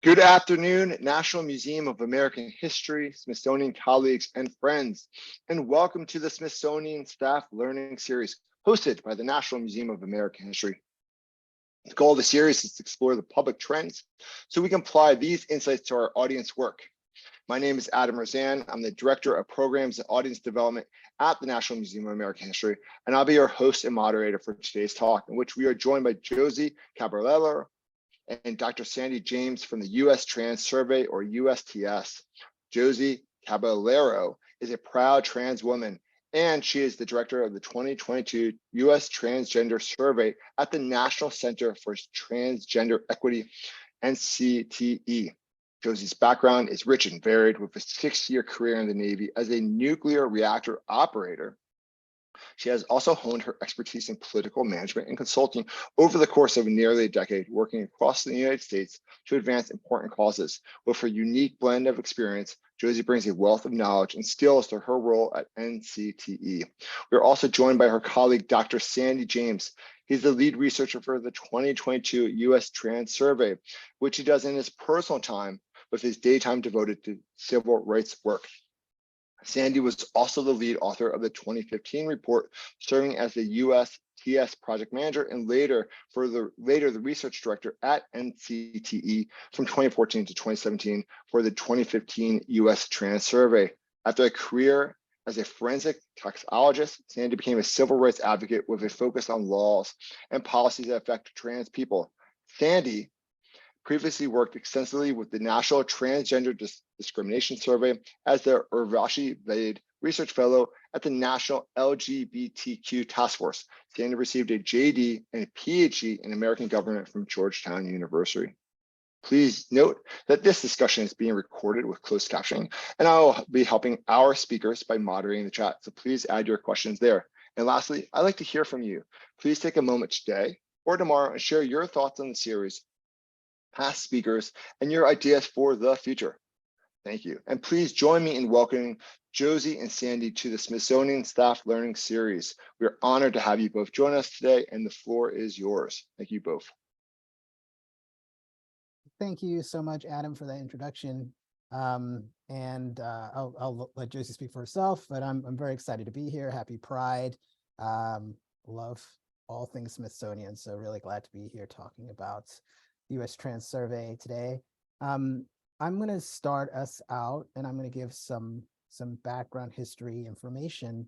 Good afternoon, National Museum of American History, Smithsonian colleagues and friends, and welcome to the Smithsonian Staff Learning Series, hosted by the National Museum of American History. The goal of the series is to explore the public trends so we can apply these insights to our audience work. My name is Adam Rozan. I'm the Director of Programs and Audience Development at the National Museum of American History, and I'll be your host and moderator for today's talk, in which we are joined by Josie Caballero and Dr. Sandy James from the U.S. Trans Survey, or USTS. Josie Caballero is a proud trans woman, and she is the director of the 2022 U.S. Transgender Survey at the National Center for Transgender Equity, NCTE. Josie's background is rich and varied, with a 6-year career in the Navy as a nuclear reactor operator. She has also honed her expertise in political management and consulting over the course of nearly a decade, working across the United States to advance important causes. With her unique blend of experience, Josie brings a wealth of knowledge and skills to her role at NCTE. We're also joined by her colleague, Dr. Sandy James. He's the lead researcher for the 2022 U.S. Trans Survey, which he does in his personal time, with his daytime devoted to civil rights work. Sandy was also the lead author of the 2015 report, serving as the USTS project manager and later the research director at NCTE from 2014 to 2017 for the 2015 US Trans Survey. After a career as a forensic toxicologist, Sandy became a civil rights advocate with a focus on laws and policies that affect trans people. Sandy previously worked extensively with the National Transgender Discrimination Survey as the Urvashi Vaid Research Fellow at the National LGBTQ Task Force. Sandy received a JD and a PhD in American Government from Georgetown University. Please note that this discussion is being recorded with closed captioning, and I will be helping our speakers by moderating the chat, so please add your questions there. And lastly, I'd like to hear from you. Please take a moment today or tomorrow and share your thoughts on the series, past speakers, and your ideas for the future. Thank you. And please join me in welcoming Josie and Sandy to the Smithsonian Staff Learning Series. We're honored to have you both join us today, and the floor is yours. Thank you both. Thank you so much, Adam, for that introduction. I'll let Josie speak for herself, but I'm very excited to be here. Happy Pride. Love all things Smithsonian, so really glad to be here talking about U.S. Trans Survey today. I'm going to start us out, and I'm going to give some background history information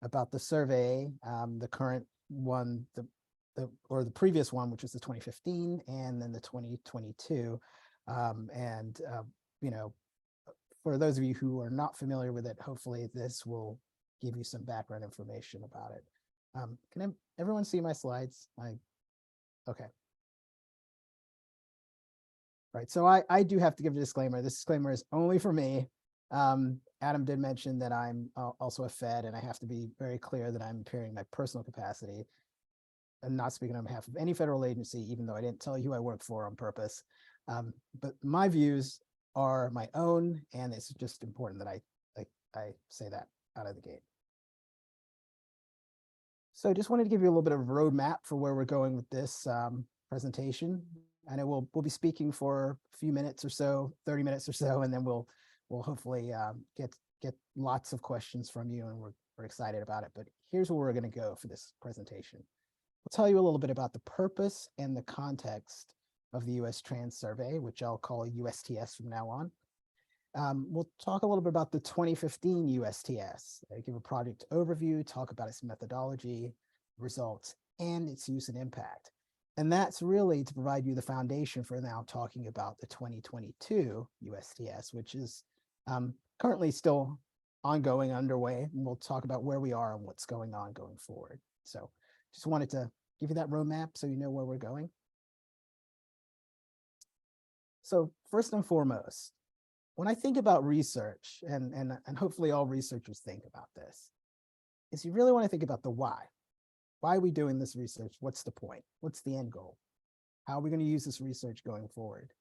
about the survey, the current one, the previous one, which was the 2015, and then the 2022. For those of you who are not familiar with it, hopefully this will give you some background information about it. Can everyone see my slides? Okay. Right, so I do have to give a disclaimer. This disclaimer is only for me. Adam did mention that I'm also a Fed, and I have to be very clear that I'm appearing in my personal capacity and not speaking on behalf of any federal agency, even though I didn't tell you who I work for on purpose. But my views are my own, and it's just important that I say that out of the gate. So I just wanted to give you a little bit of a roadmap for where we're going with this presentation. And we'll be speaking for a few minutes or so, 30 minutes or so, and then we'll hopefully get lots of questions from you, and we're excited about it. But here's where we're going to go for this presentation. We'll tell you a little bit about the purpose and the context of the U.S. Trans Survey, which I'll call USTS from now on. We'll talk a little bit about the 2015 USTS, give a project overview, talk about its methodology, results, and its use and impact. And that's really to provide you the foundation for now talking about the 2022 USTS, which is currently still ongoing, underway. And we'll talk about where we are and what's going on going forward. So just wanted to give you that roadmap so you know where we're going. So first and foremost, when I think about research, and hopefully all researchers think about this, is you really want to think about the why. Why are we doing this research? What's the point? What's the end goal? How are we going to use this research going forward?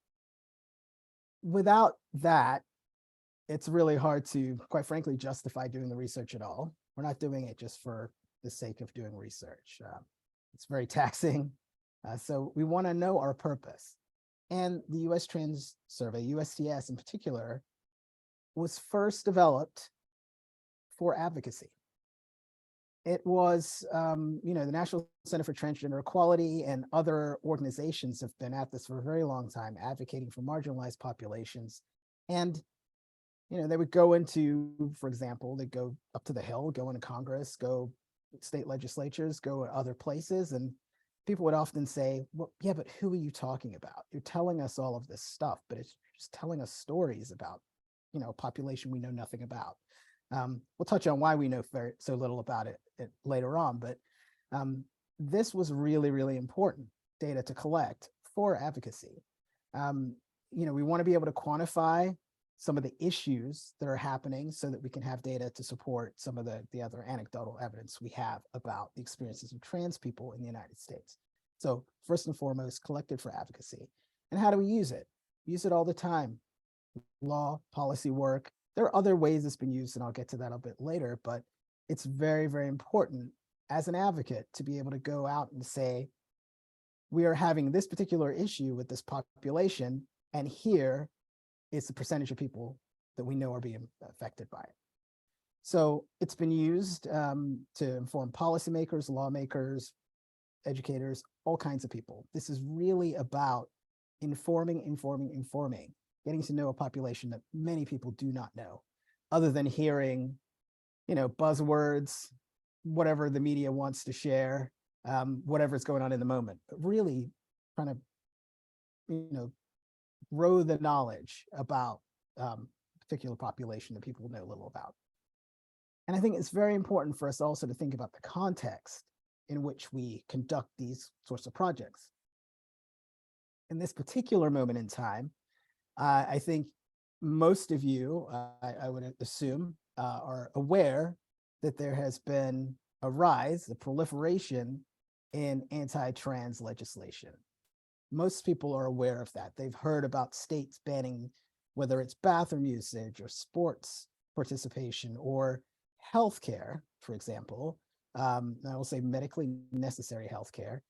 Without that, it's really hard to, quite frankly, justify doing the research at all. We're not doing it just for the sake of doing research. It's very taxing. So we want to know our purpose. And the US Trans Survey, USTS in particular, was first developed for advocacy. It was, the National Center for Transgender Equality and other organizations have been at this for a very long time, advocating for marginalized populations. And, they would go into, for example, they'd go up to the Hill, go into Congress, go state legislatures, go other places. And people would often say, well, yeah, but who are you talking about? You're telling us all of this stuff, but it's just telling us stories about, a population we know nothing about. We'll touch on why we know so little about it later on, but this was really, really important data to collect for advocacy. We want to be able to quantify some of the issues that are happening so that we can have data to support some of the other anecdotal evidence we have about the experiences of trans people in the United States. So first and foremost, collected for advocacy. And how do we use it? We use it all the time. Law, policy work. There are other ways it's been used, and I'll get to that a bit later, but it's very, very important as an advocate to be able to go out and say, we are having this particular issue with this population, and here is the percentage of people that we know are being affected by it. So it's been used to inform policymakers, lawmakers, educators, all kinds of people. This is really about informing, getting to know a population that many people do not know, other than hearing, buzzwords, whatever the media wants to share, whatever's going on in the moment, but really trying to, grow the knowledge about a particular population that people know little about. And I think it's very important for us also to think about the context in which we conduct these sorts of projects. In this particular moment in time, I think most of you, I would assume, are aware that there has been a rise, a proliferation in anti-trans legislation. Most people are aware of that. They've heard about states banning, whether it's bathroom usage or sports participation or healthcare, for example. I will say medically necessary healthcare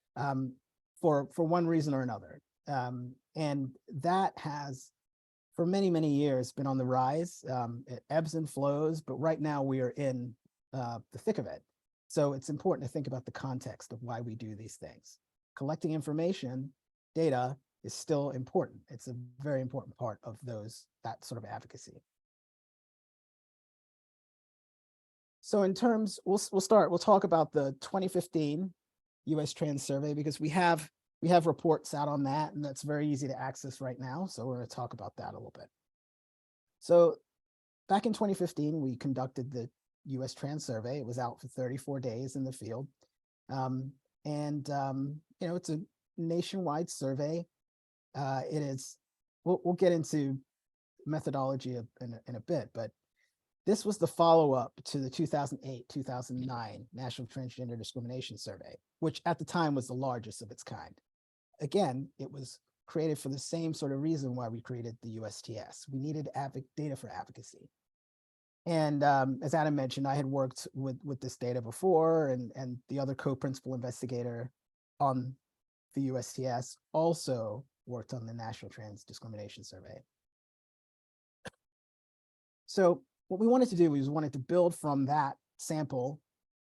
for one reason or another. And that has, for many, many years, been on the rise. It ebbs and flows, but right now we are in the thick of it. So it's important to think about the context of why we do these things. Collecting information, data, is still important. It's a very important part of that sort of advocacy. So in terms, we'll talk about the 2015 US Trans Survey, because we have reports out on that, and that's very easy to access right now. So we're going to talk about that a little bit. So back in 2015, we conducted the US Trans Survey. It was out for 34 days in the field. It's a nationwide survey. It is, we'll get into methodology in a bit, but this was the follow-up to the 2008-2009 National Transgender Discrimination Survey, which at the time was the largest of its kind. Again, it was created for the same sort of reason why we created the USTS. We needed data for advocacy. And as Adam mentioned, I had worked with this data before, and the other co-principal investigator on the USTS also worked on the National Trans Discrimination Survey. So what we wanted to do was wanted to build from that sample,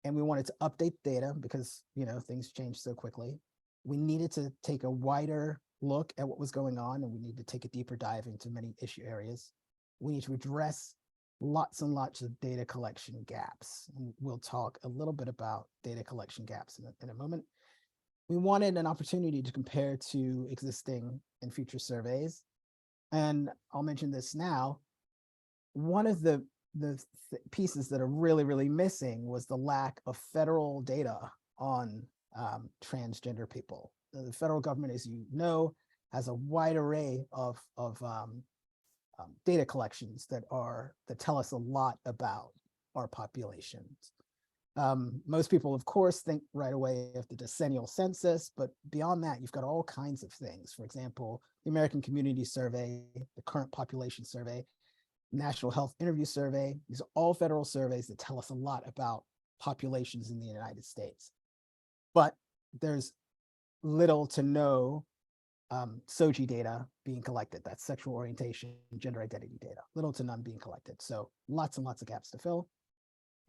and we wanted to update data because things change so quickly. We needed to take a wider look at what was going on, and we need to take a deeper dive into many issue areas. We need to address lots and lots of data collection gaps. And we'll talk a little bit about data collection gaps in a moment. We wanted an opportunity to compare to existing and future surveys. And I'll mention this now. One of the pieces that are really, really missing was the lack of federal data on transgender people. The federal government, as you know, has a wide array of data collections that tell us a lot about our populations. Most people, of course, think right away of the decennial census, but beyond that, you've got all kinds of things. For example, the American Community Survey, the Current Population Survey, National Health Interview Survey. These are all federal surveys that tell us a lot about populations in the United States. But there's little to no SOGI data being collected. That's sexual orientation, gender identity data, little to none being collected. So lots and lots of gaps to fill.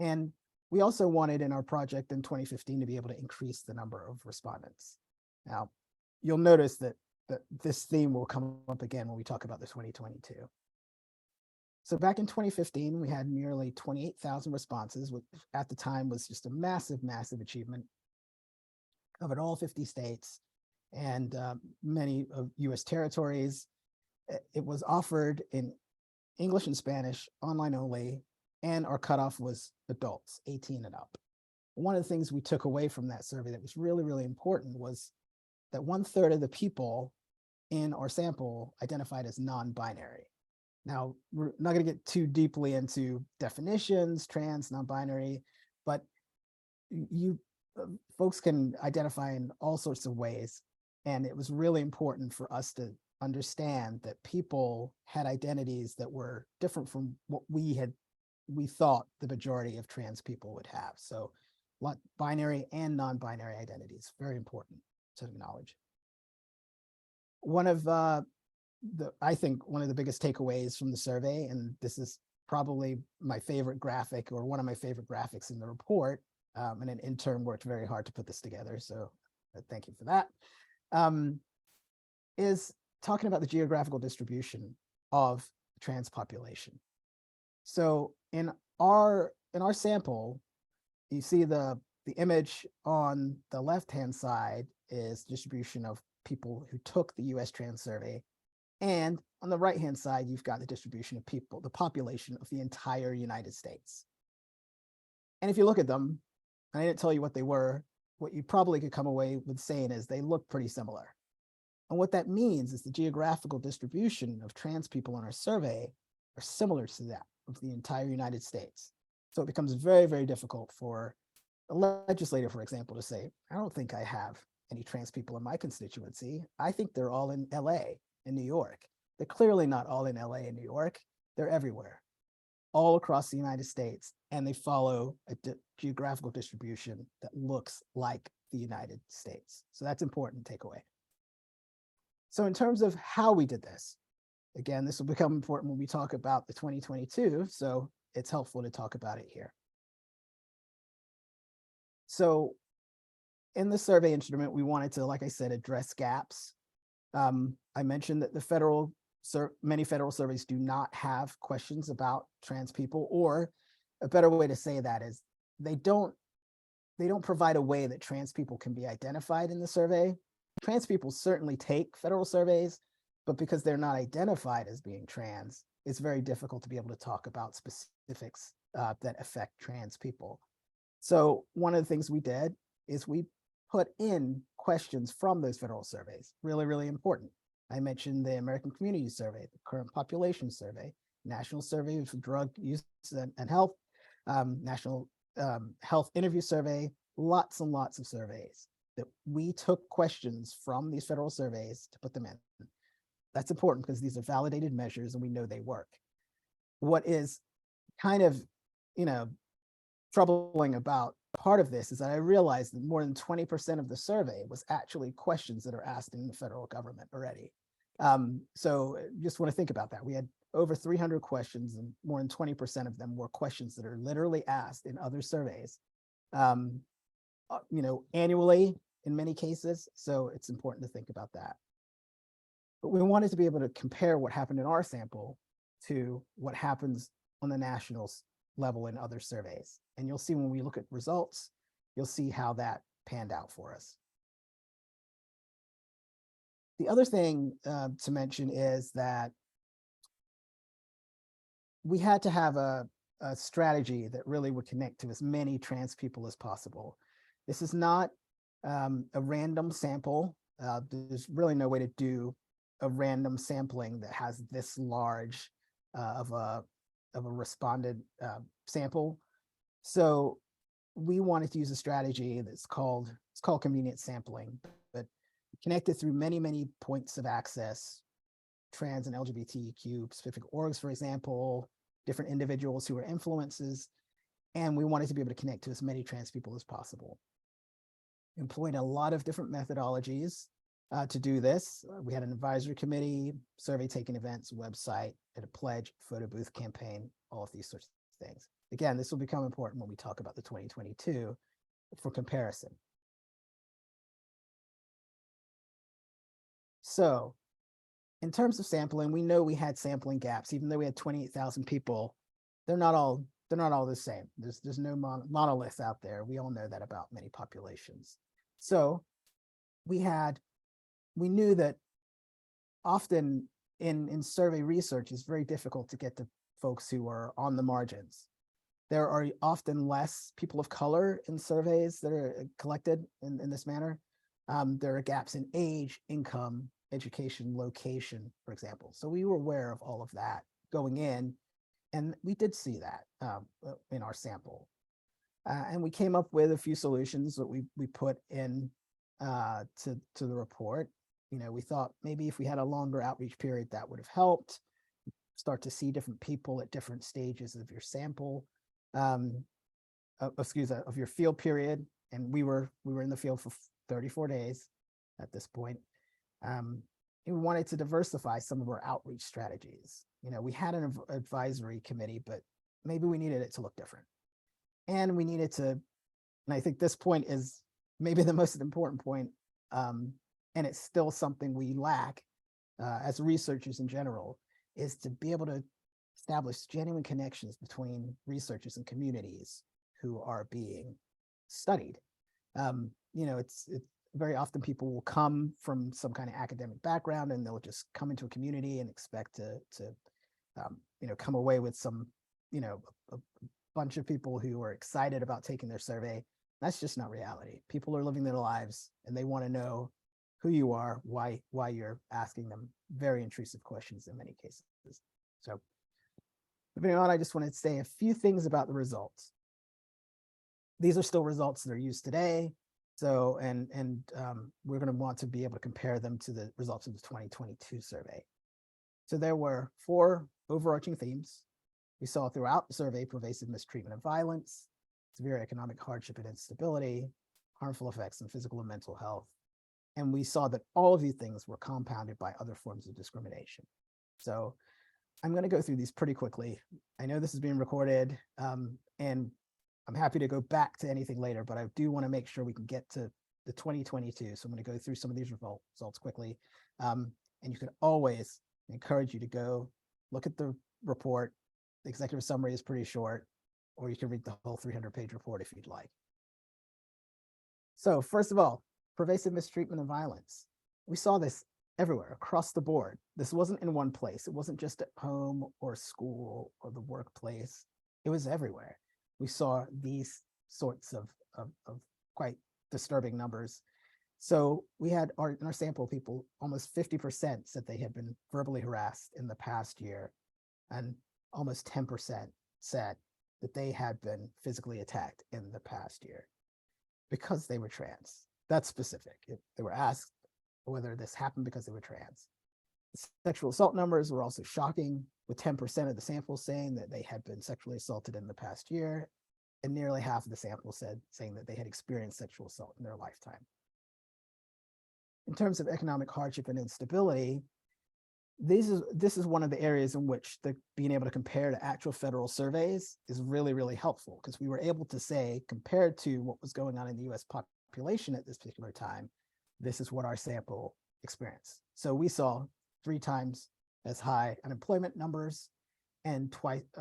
And we also wanted in our project in 2015 to be able to increase the number of respondents. Now, you'll notice that this theme will come up again when we talk about the 2022. So back in 2015, we had nearly 28,000 responses, which at the time was just a massive, massive achievement. Covered all 50 states and many of US territories. It was offered in English and Spanish, online only, and our cutoff was adults, 18 and up. One of the things we took away from that survey that was really, really important was that 1/3 of the people in our sample identified as non-binary. Now, we're not going to get too deeply into definitions, trans, non-binary, but you folks can identify in all sorts of ways. And it was really important for us to understand that people had identities that were different from what we thought the majority of trans people would have. So binary and non-binary identities, very important to acknowledge. I think one of the biggest takeaways from the survey, and this is probably my favorite graphic or one of my favorite graphics in the report, and an intern worked very hard to put this together, so thank you for that, is talking about the geographical distribution of trans population. So in our sample, you see the image on the left-hand side is distribution of people who took the US Trans Survey. And on the right-hand side, you've got the distribution of people, the population of the entire United States. And if you look at them, and I didn't tell you what they were, what you probably could come away with saying is they look pretty similar. And what that means is the geographical distribution of trans people in our survey are similar to that of the entire United States. So it becomes very, very difficult for a legislator, for example, to say, I don't think I have any trans people in my constituency. I think they're all in LA and New York. They're clearly not all in LA and New York. They're everywhere, all across the United States, and they follow a geographical distribution that looks like the United States. So that's important takeaway. So in terms of how we did this, again, this will become important when we talk about the 2022, so it's helpful to talk about it here. So in the survey instrument, we wanted to, like I said, address gaps. I mentioned that many federal surveys do not have questions about trans people, or a better way to say that is they don't provide a way that trans people can be identified in the survey. Trans people certainly take federal surveys, but because they're not identified as being trans, it's very difficult to be able to talk about specifics that affect trans people. So one of the things we did is we put in questions from those federal surveys, really, really important. I mentioned the American Community Survey, the Current Population Survey, National Survey for Drug Use and Health, National Health Interview Survey, lots and lots of surveys that we took questions from these federal surveys to put them in. That's important because these are validated measures and we know they work. What is kind of, troubling about part of this is that I realized that more than 20% of the survey was actually questions that are asked in the federal government already. So just want to think about that. We had over 300 questions and more than 20% of them were questions that are literally asked in other surveys, annually in many cases. So it's important to think about that. But we wanted to be able to compare what happened in our sample to what happens on the national level in other surveys. And you'll see when we look at results, you'll see how that panned out for us. The other thing to mention is that we had to have a strategy that really would connect to as many trans people as possible. This is not a random sample. There's really no way to do a random sampling that has this large of a responded sample. So we wanted to use a strategy that's called convenient sampling, but connected through many, many points of access, trans and LGBTQ specific orgs, for example, different individuals who are influences, and we wanted to be able to connect to as many trans people as possible. Employed a lot of different methodologies to do this. We had an advisory committee, survey taking events, website, and a pledge, photo booth campaign, all of these sorts of things. Again, this will become important when we talk about the 2022 for comparison. So in terms of sampling, we know we had sampling gaps, even though we had 28,000 people. They're not all the same. There's no monolith out there. We all know that about many populations. So we knew that often in survey research, it's very difficult to get to folks who are on the margins. There are often less people of color in surveys that are collected in this manner. There are gaps in age, income, education, location, for example. So we were aware of all of that going in, and we did see that in our sample. And we came up with a few solutions that we put in to the report. You know, we thought maybe if we had a longer outreach period, that would have helped. Start to see different people at different stages of your sample, of your field period. And we were in the field for 34 days at this point. We wanted to diversify some of our outreach strategies. You know, we had an advisory committee, but maybe we needed it to look different. And we needed to, and I think this point is maybe the most important point, and it's still something we lack as researchers in general, is to be able to establish genuine connections between researchers and communities who are being studied. You know, it's very often people will come from some kind of academic background and they'll just come into a community and expect to you know, come away with some, you know, a bunch of people who are excited about taking their survey. That's just not reality. People are living their lives and they want to know who you are, why you're asking them very intrusive questions in many cases. So moving on, I just wanted to say a few things about the results. These are still results that are used today. So, and we're going to want to be able to compare them to the results of the 2022 survey. So there were 4 overarching themes. We saw throughout the survey pervasive mistreatment and violence, severe economic hardship and instability, harmful effects on physical and mental health. And we saw that all of these things were compounded by other forms of discrimination. So I'm going to go through these pretty quickly. I know this is being recorded, and I'm happy to go back to anything later, but I do want to make sure we can get to the 2022. So I'm going to go through some of these results quickly. And you can always encourage you to go look at the report. The executive summary is pretty short, or you can read the whole 300-page report if you'd like. So first of all, pervasive mistreatment and violence. We saw this everywhere across the board. This wasn't in one place. It wasn't just at home or school or the workplace. It was everywhere. We saw these sorts of quite disturbing numbers. So we had in our sample people, almost 50% said they had been verbally harassed in the past year, and almost 10% said that they had been physically attacked in the past year because they were trans. That's specific. They were asked whether this happened because they were trans. Sexual assault numbers were also shocking, with 10% of the sample saying that they had been sexually assaulted in the past year, and nearly half of the sample saying that they had experienced sexual assault in their lifetime. In terms of economic hardship and instability, this is one of the areas in which being able to compare to actual federal surveys is really, really helpful, because we were able to say, compared to what was going on in the US population at this particular time, this is what our sample experienced. So we saw 3 times as high unemployment numbers and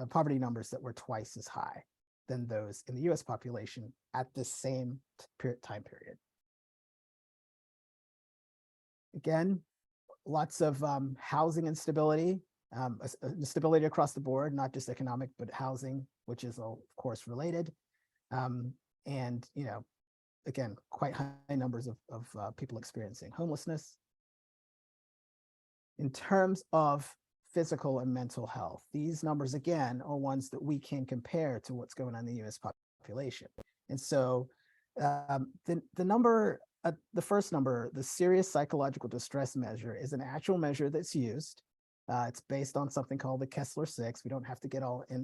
poverty numbers that were twice as high than those in the US population at the same time period. Again, lots of housing instability, instability across the board, not just economic, but housing, which is of course related. And, you know, again, quite high numbers of people experiencing homelessness. In terms of physical and mental health, these numbers, again, are ones that we can compare to what's going on in the US population. And so the number, the first number, the serious psychological distress measure, is an actual measure that's used. It's based on something called the Kessler-6. We don't have to get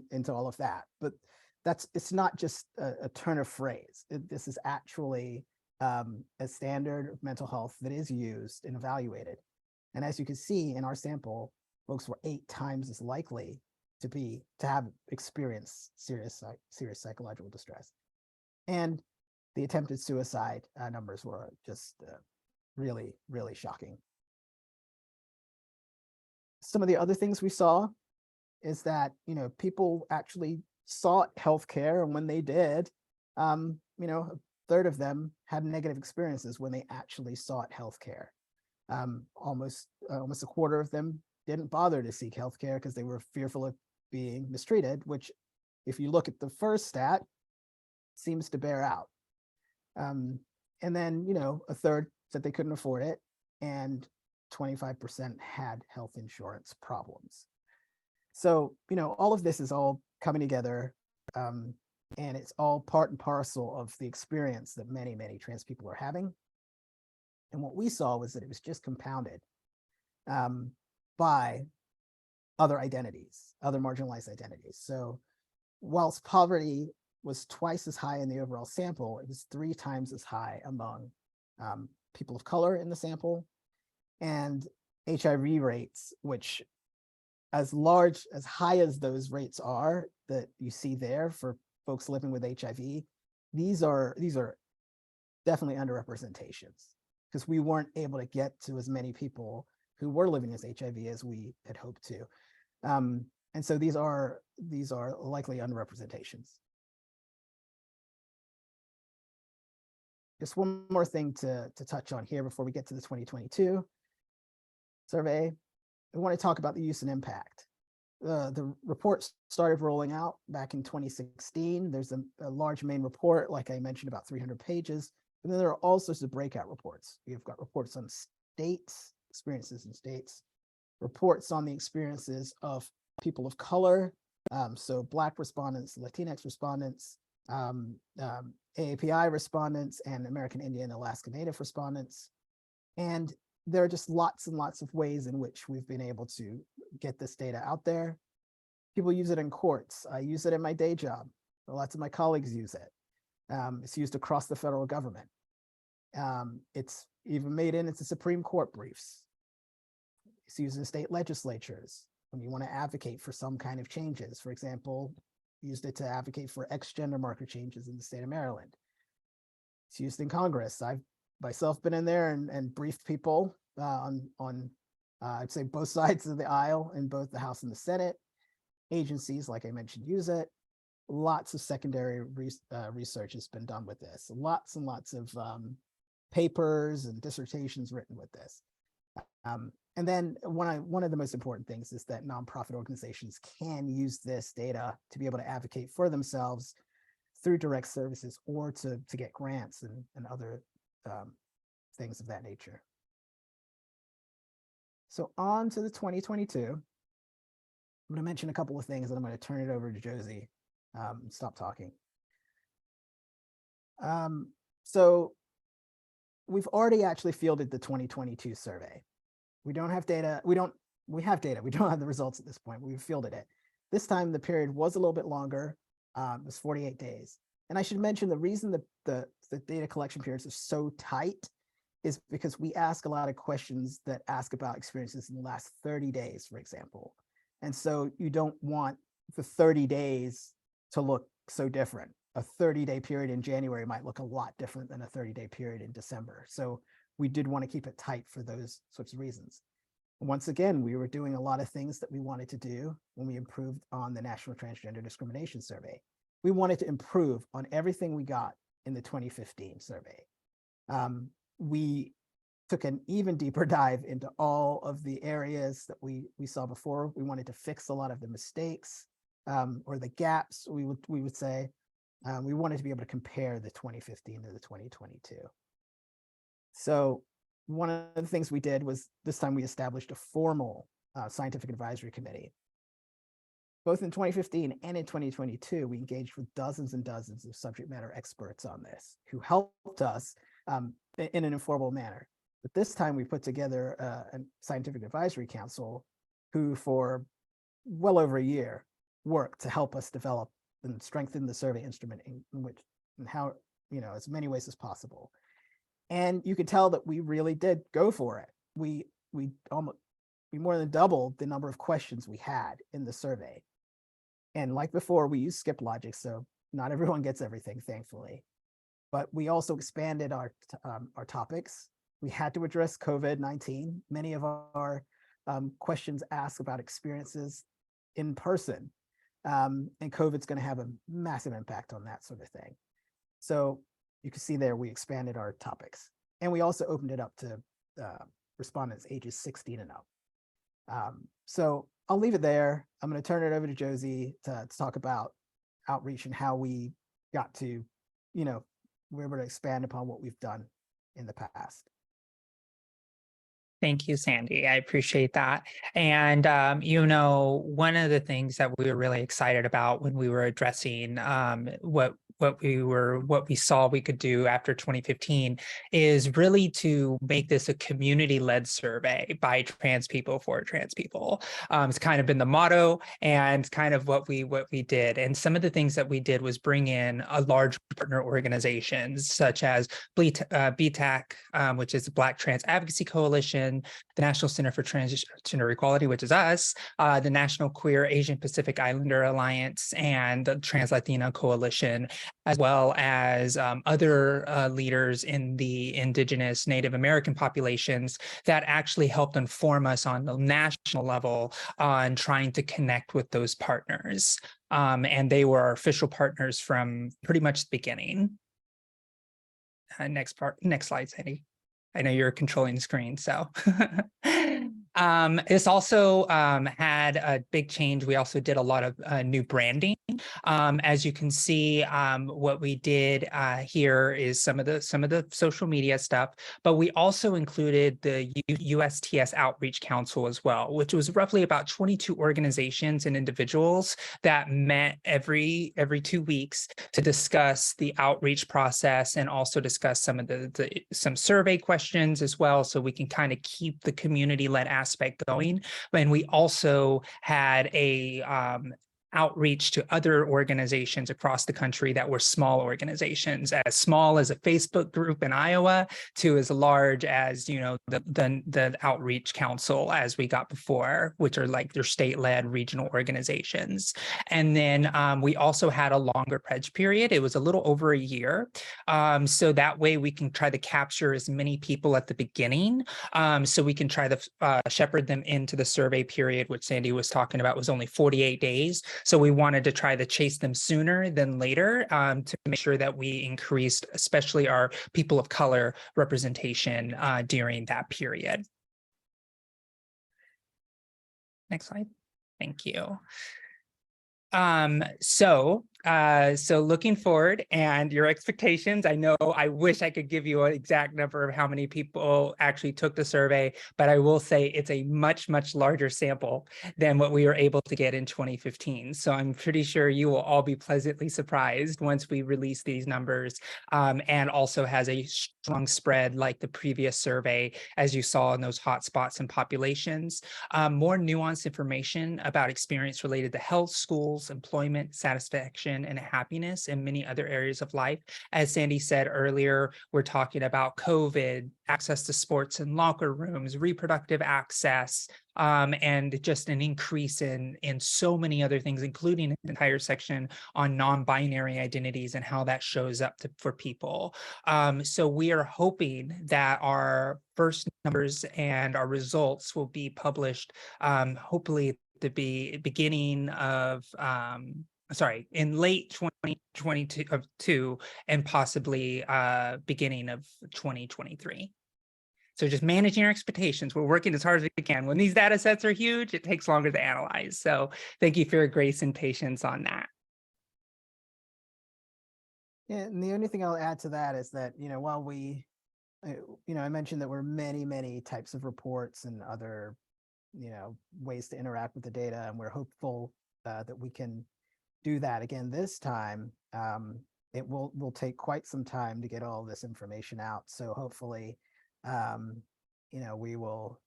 into all of that, but it's not just a turn of phrase. This is actually a standard of mental health that is used and evaluated. And as you can see in our sample, folks were 8 times as likely to have experienced serious psychological distress. And the attempted suicide numbers were just really, really shocking. Some of the other things we saw is that, people actually sought healthcare, and when they did, a third of them had negative experiences when they actually sought healthcare. Almost a quarter of them didn't bother to seek healthcare because they were fearful of being mistreated, which, if you look at the first stat, seems to bear out. And then, a third said they couldn't afford it, and 25% had health insurance problems. So, all of this is all coming together, and it's all part and parcel of the experience that many, many trans people are having. And what we saw was that it was just compounded by other identities, other marginalized identities. So whilst poverty was twice as high in the overall sample, it was 3 times as high among people of color in the sample. And HIV rates, which as high as those rates are that you see there for folks living with HIV, these are definitely underrepresentations, because we weren't able to get to as many people who were living with HIV as we had hoped to. And so these are likely underrepresentations. Just one more thing to touch on here before we get to the 2022 survey. I want to talk about the use and impact. The report started rolling out back in 2016. There's a large main report, like I mentioned, about 300 pages. And then there are all sorts of breakout reports. We've got reports on states, experiences in states, reports on the experiences of people of color, so Black respondents, Latinx respondents, AAPI respondents, and American Indian Alaska Native respondents. And there are just lots and lots of ways in which we've been able to get this data out there. People use it in courts. I use it in my day job. Lots of my colleagues use it. It's used across the federal government. It's even made into Supreme Court briefs. It's used in state legislatures when you want to advocate for some kind of changes. For example, used it to advocate for X-gender marker changes in the state of Maryland. It's used in Congress. I've myself been in there and briefed people on I'd say both sides of the aisle in both the House and the Senate. Agencies, like I mentioned, use it. Lots of secondary research has been done with this. Lots and lots of papers and dissertations written with this. And then one of the most important things is that nonprofit organizations can use this data to be able to advocate for themselves through direct services or to get grants and other things of that nature. So on to the 2022. I'm going to mention a couple of things and I'm going to turn it over to Josie. Stop talking. So we've already actually fielded the 2022 survey. We don't have data. We have data. We don't have the results at this point. We've fielded it. This time the period was a little bit longer. It was 48 days. And I should mention the reason that the data collection periods are so tight is because we ask a lot of questions that ask about experiences in the last 30 days, for example. And so you don't want the 30 days to look so different. A 30-day period in January might look a lot different than a 30-day period in December. So we did want to keep it tight for those sorts of reasons. Once again, we were doing a lot of things that we wanted to do when we improved on the National Transgender Discrimination Survey. We wanted to improve on everything we got in the 2015 survey. We took an even deeper dive into all of the areas that we saw before. We wanted to fix a lot of the mistakes or the gaps, we would say. We wanted to be able to compare the 2015 to the 2022. So one of the things we did was this time we established a formal scientific advisory committee. Both in 2015 and in 2022, we engaged with dozens and dozens of subject matter experts on this who helped us in an informal manner. But this time we put together a scientific advisory council who for well over a year worked to help us develop and strengthen the survey instrument in how, as many ways as possible. And you could tell that we really did go for it. We more than doubled the number of questions we had in the survey. And like before, we use skip logic, so not everyone gets everything, thankfully. But we also expanded our topics. We had to address COVID-19. Many of our questions ask about experiences in person, and COVID's going to have a massive impact on that sort of thing. So you can see there we expanded our topics, and we also opened it up to respondents ages 16 and up. So I'll leave it there. I'm going to turn it over to Josie to talk about outreach and how we got to, we're able to expand upon what we've done in the past. Thank you, Sandy. I appreciate that. And, one of the things that we were really excited about when we were addressing what we saw we could do after 2015 is really to make this a community-led survey by trans people for trans people. It's kind of been the motto and kind of what we did. And some of the things that we did was bring in a large partner organizations such as BTAC, which is the Black Trans Advocacy Coalition, the National Center for Transgender Equality, which is us, the National Queer Asian Pacific Islander Alliance, and the Trans Latina Coalition, as well as other leaders in the Indigenous Native American populations that actually helped inform us on the national level on trying to connect with those partners. And they were our official partners from pretty much the beginning. Next slide, Sandy. I know you're controlling the screen, so. This also had a big change. We also did a lot of new branding. As you can see, what we did here is some of the social media stuff, but we also included the USTS Outreach Council as well, which was roughly about 22 organizations and individuals that met every 2 weeks to discuss the outreach process and also discuss some of some survey questions as well, so we can kind of keep the community-led aspect going. And we also had a outreach to other organizations across the country that were small organizations, as small as a Facebook group in Iowa to as large as, the outreach council as we got before, which are like their state-led regional organizations. And then we also had a longer pledge period. It was a little over a year. So that way we can try to capture as many people at the beginning. So we can try to shepherd them into the survey period, which Sandy was talking about was only 48 days. So we wanted to try to chase them sooner than later to make sure that we increased, especially our people of color representation during that period. Next slide. Thank you. So looking forward and your expectations, I wish I could give you an exact number of how many people actually took the survey, but I will say it's a much, much larger sample than what we were able to get in 2015. So I'm pretty sure you will all be pleasantly surprised once we release these numbers, and also has a strong spread like the previous survey, as you saw in those hotspots and populations. More nuanced information about experience related to health, schools, employment, satisfaction, and happiness in many other areas of life. As Sandy said earlier, we're talking about COVID, access to sports and locker rooms, reproductive access, and just an increase in so many other things, including an entire section on non-binary identities and how that shows up for people. So we are hoping that our first numbers and our results will be published, hopefully the beginning of in late 2022 and possibly beginning of 2023. So just managing our expectations. We're working as hard as we can. When these data sets are huge, it takes longer to analyze. So thank you for your grace and patience on that. Yeah, and the only thing I'll add to that is that, while I mentioned that we're many types of reports and other, ways to interact with the data, and we're hopeful that we can do that again this time. It will take quite some time to get all this information out. So hopefully, we'll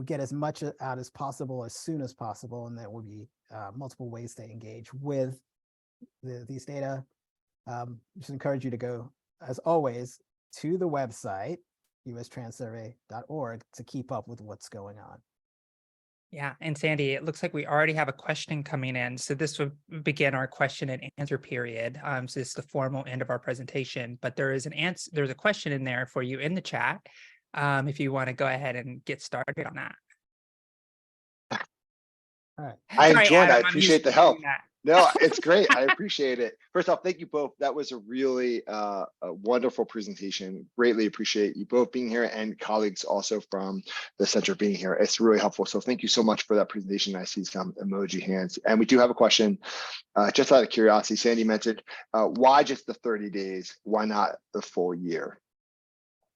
get as much out as possible as soon as possible, and there will be multiple ways to engage with these data. Just encourage you to go, as always, to the website, ustranssurvey.org, to keep up with what's going on. Yeah, and Sandy, it looks like we already have a question coming in. So this would begin our question and answer period. So this is the formal end of our presentation, but there is an answer. There's a question in there for you in the chat. If you want to go ahead and get started on that. All right. I Sorry, enjoyed it. I Adam, I'm used appreciate the to help. doing that. No, it's great. I appreciate it. First off, thank you both. That was a really a wonderful presentation. Greatly appreciate you both being here, and colleagues also from the center being here. It's really helpful. So thank you so much for that presentation. I see some emoji hands. And we do have a question. Just out of curiosity, Sandy mentioned, why just the 30 days? Why not the full year?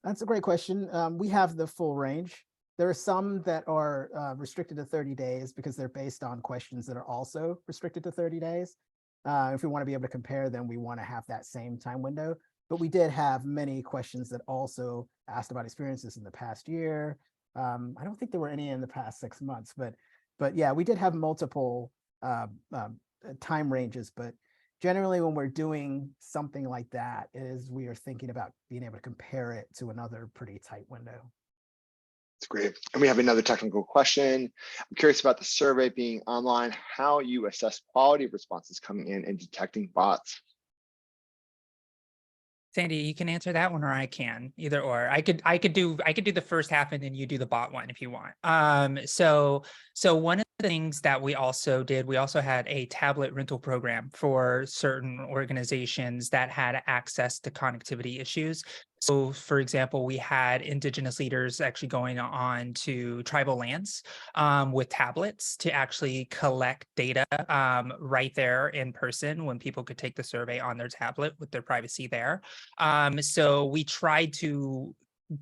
That's a great question. We have the full range. There are some that are restricted to 30 days because they're based on questions that are also restricted to 30 days. If we want to be able to compare them, we want to have that same time window. But we did have many questions that also asked about experiences in the past year. I don't think there were any in the past 6 months, but yeah, we did have multiple time ranges. But generally, when we're doing something like that, we are thinking about being able to compare it to another pretty tight window. That's great. And we have another technical question. I'm curious about the survey being online, how you assess quality of responses coming in and detecting bots. Sandy, you can answer that one, or I can, either or. I could do the first half, and then you do the bot one if you want. So one of the things that we also did, we also had a tablet rental program for certain organizations that had access to connectivity issues. So, for example, we had Indigenous leaders actually going on to tribal lands with tablets to actually collect data right there in person when people could take the survey on their tablet with their privacy there. So we tried to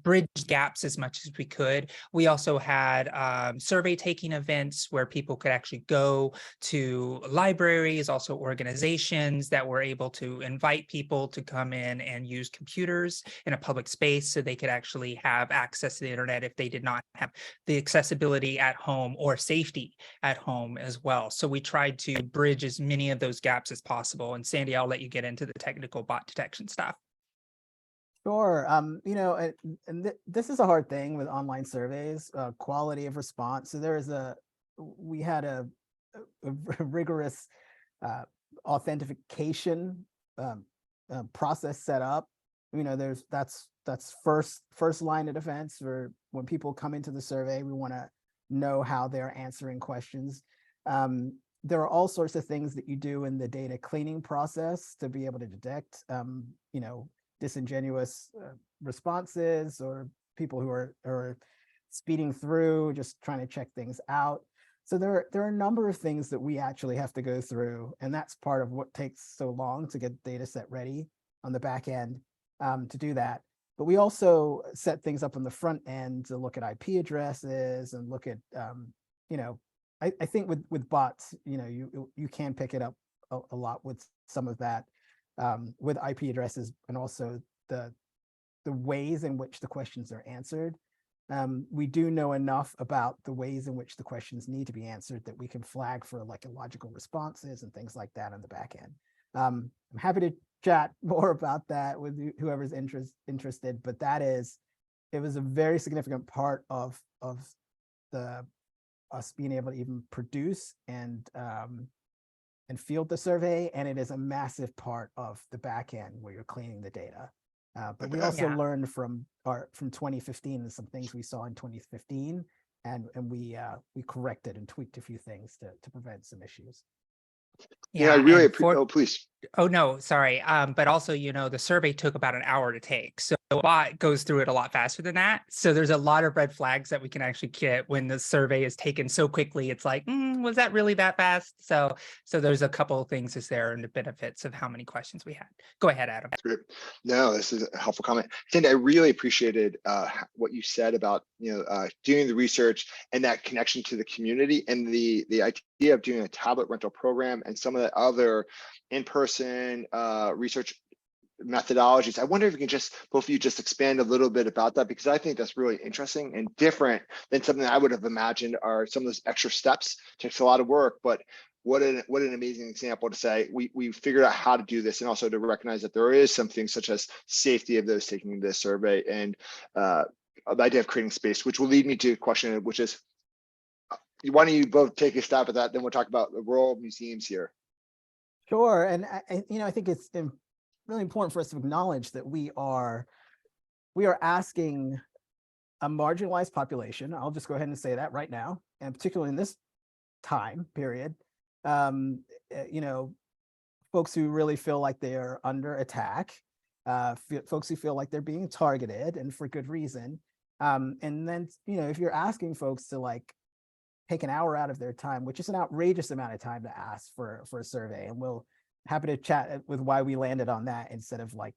bridge gaps as much as we could. We also had survey taking events where people could actually go to libraries, also organizations that were able to invite people to come in and use computers in a public space so they could actually have access to the internet if they did not have the accessibility at home or safety at home as well. So we tried to bridge as many of those gaps as possible. And Sandy, I'll let you get into the technical bot detection stuff. Sure. This is a hard thing with online surveys, quality of response. So we had a rigorous authentication process set up. That's first line of defense for when people come into the survey. We want to know how they're answering questions. There are all sorts of things that you do in the data cleaning process to be able to detect, disingenuous responses or people who are speeding through, just trying to check things out. So there are a number of things that we actually have to go through, and that's part of what takes so long to get the data set ready on the back end to do that. But we also set things up on the front end to look at IP addresses and look at, I think with bots, you can pick it up a lot with some of that. With IP addresses and also the ways in which the questions are answered. We do know enough about the ways in which the questions need to be answered that we can flag for like illogical responses and things like that on the back end. I'm happy to chat more about that with whoever's interested, but it was a very significant part of us being able to even produce and field the survey, and it is a massive part of the back end where you're cleaning the data. But we also learned from 2015 and some things we saw in 2015, and we corrected and tweaked a few things to prevent some issues. Yeah, I really appreciate. Oh, please. Oh, no, sorry. But also, the survey took about an hour to take. So the bot goes through it a lot faster than that. So there's a lot of red flags that we can actually get when the survey is taken so quickly. It's like, was that really that fast? So there's a couple of things there and the benefits of how many questions we had. Go ahead, Adam. That's great. No, this is a helpful comment. Cindy, I really appreciated what you said about doing the research and that connection to the community, and the idea of doing a tablet rental program and some of the other in-person research methodologies. I wonder if you can both of you expand a little bit about that, because I think that's really interesting and different than something I would have imagined are some of those extra steps. Takes a lot of work, but what an amazing example to say we figured out how to do this, and also to recognize that there is something such as safety of those taking this survey, and the idea of creating space, which will lead me to a question, which is, why don't you both take a stab at that, then we'll talk about the role of museums here. Sure. And I think it's really important for us to acknowledge that we are asking a marginalized population. I'll just go ahead and say that right now, and particularly in this time period, folks who really feel like they're under attack, folks who feel like they're being targeted, and for good reason. And then, if you're asking folks to like take an hour out of their time, which is an outrageous amount of time to ask for a survey, and we'll happy to chat with why we landed on that instead of like,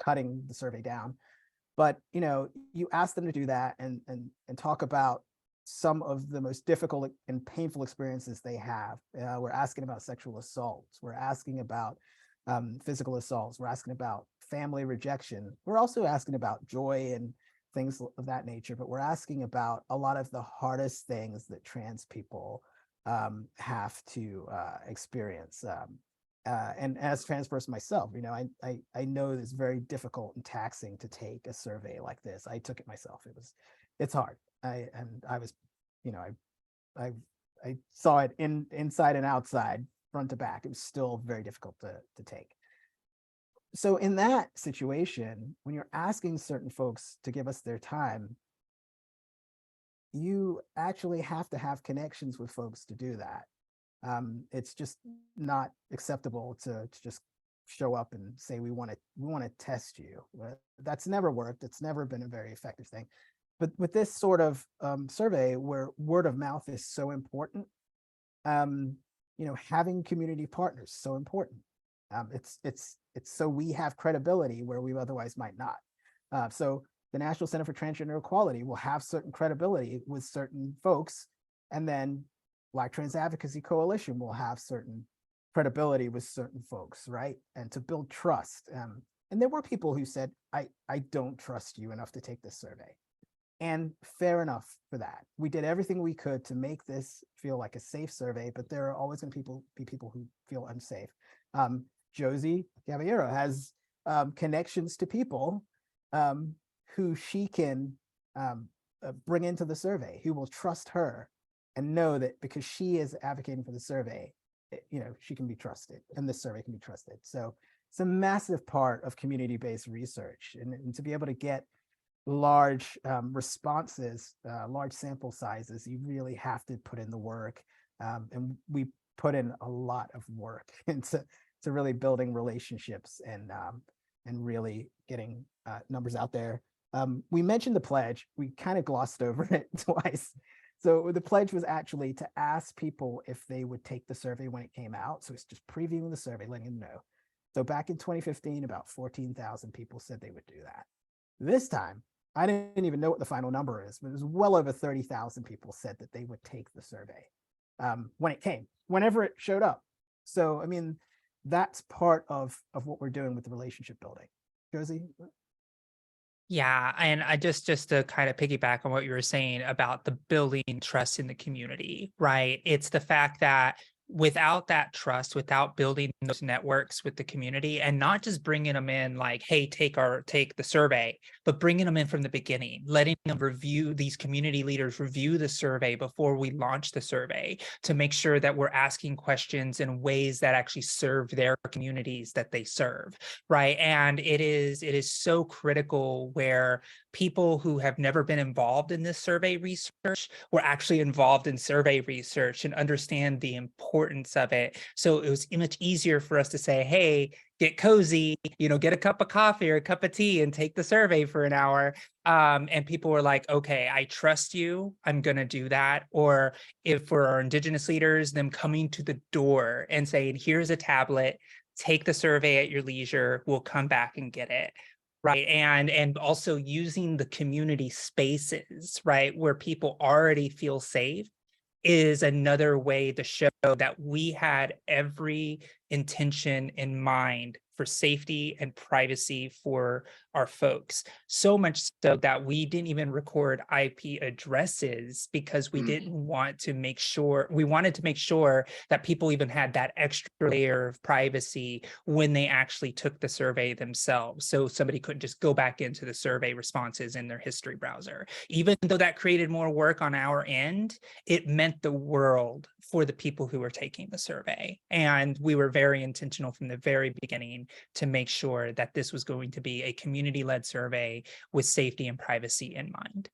cutting the survey down. But, you ask them to do that and talk about some of the most difficult and painful experiences they have. We're asking about sexual assaults. We're asking about physical assaults. We're asking about family rejection. We're also asking about joy and things of that nature, but we're asking about a lot of the hardest things that trans people have to experience. And as a trans person myself, I know it's very difficult and taxing to take a survey like this. I took it myself. It's hard. I saw it inside and outside, front to back. It was still very difficult to take. So in that situation, when you're asking certain folks to give us their time, you actually have to have connections with folks to do that. It's just not acceptable to just show up and say we want to test you. That's never worked. It's never been a very effective thing. But with this sort of survey where word of mouth is so important, having community partners is so important. It's so we have credibility where we otherwise might not. So the National Center for Transgender Equality will have certain credibility with certain folks, and then Black Trans Advocacy Coalition will have certain credibility with certain folks, right? And to build trust. And there were people who said, I don't trust you enough to take this survey. And fair enough for that. We did everything we could to make this feel like a safe survey, but there are always going to be people who feel unsafe. Josie Caballero has connections to people who she can bring into the survey, who will trust her and know that because she is advocating for the survey, she can be trusted, and this survey can be trusted. So it's a massive part of community-based research, and to be able to get large responses, large sample sizes, you really have to put in the work. And we put in a lot of work into really building relationships and really getting numbers out there. We mentioned the pledge. We kind of glossed over it twice. So the pledge was actually to ask people if they would take the survey when it came out. So it's just previewing the survey, letting them know. So back in 2015, about 14,000 people said they would do that. This time, I didn't even know what the final number is, but it was well over 30,000 people said that they would take the survey when it came, whenever it showed up. So, I mean, that's part of what we're doing with the relationship building. Josie? Yeah, and I just to kind of piggyback on what you were saying about the building trust in the community, right? It's the fact that without that trust, without building those networks with the community, and not just bringing them in like, hey, take the survey, but bringing them in from the beginning, letting them review, these community leaders review the survey before we launch the survey to make sure that we're asking questions in ways that actually serve their communities that they serve, right? And it is so critical where people who have never been involved in this survey research were actually involved in survey research and understand the importance of it. So it was much easier for us to say, hey, get cozy, get a cup of coffee or a cup of tea and take the survey for an hour. And people were like, okay, I trust you, I'm going to do that. Or if for our Indigenous leaders, them coming to the door and saying, here's a tablet, take the survey at your leisure, we'll come back and get it. Right. And also using the community spaces, right, where people already feel safe is another way to show that we had every intention in mind for safety and privacy for our folks. So much so that we didn't even record IP addresses because we didn't want to make sure, we wanted to make sure that people even had that extra layer of privacy when they actually took the survey themselves. So somebody couldn't just go back into the survey responses in their history browser. Even though that created more work on our end, it meant the world for the people who were taking the survey. And we were very intentional from the very beginning to make sure that this was going to be a community-led survey with safety and privacy in mind.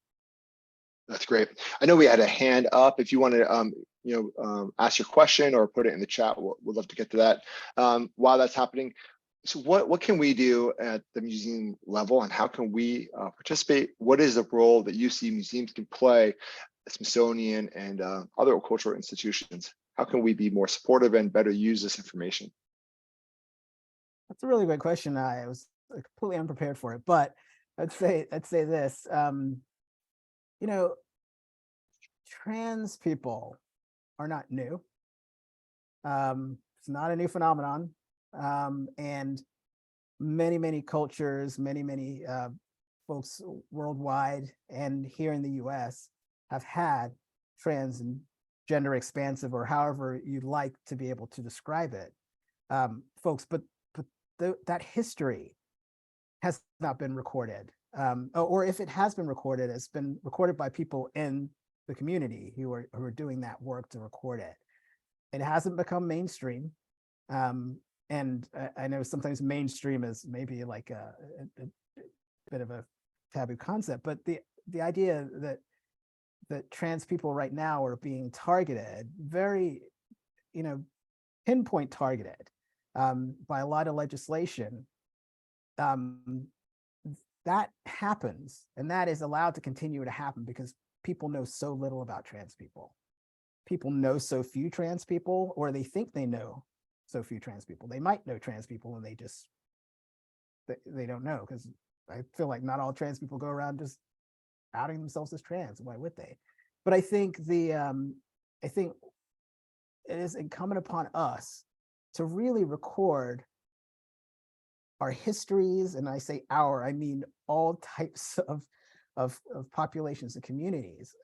That's great. I know we had a hand up. If you want to, ask your question or put it in the chat, we'd love to get to that. While that's happening, so what can we do at the museum level, and how can we participate? What is the role that you see museums can play, Smithsonian and other cultural institutions? How can we be more supportive and better use this information? That's a really great question. I was completely unprepared for it, but I'd say this. Trans people are not new. It's not a new phenomenon, and many cultures, many folks worldwide and here in the U.S. have had trans and gender expansive, or however you'd like to be able to describe it, folks. But that history has not been recorded, or if it has been recorded, it's been recorded by people in the community who are doing that work to record it. It hasn't become mainstream, and I know sometimes mainstream is maybe like a bit of a taboo concept, but the idea that trans people right now are being targeted, very pinpoint targeted, by a lot of legislation, that happens, and that is allowed to continue to happen because people know so little about trans people. People know so few trans people, or they think they know so few trans people. They might know trans people and they don't know, because I feel like not all trans people go around just outing themselves as trans. Why would they? But I think I think it is incumbent upon us to really record our histories, and I say our, I mean all types of populations and communities.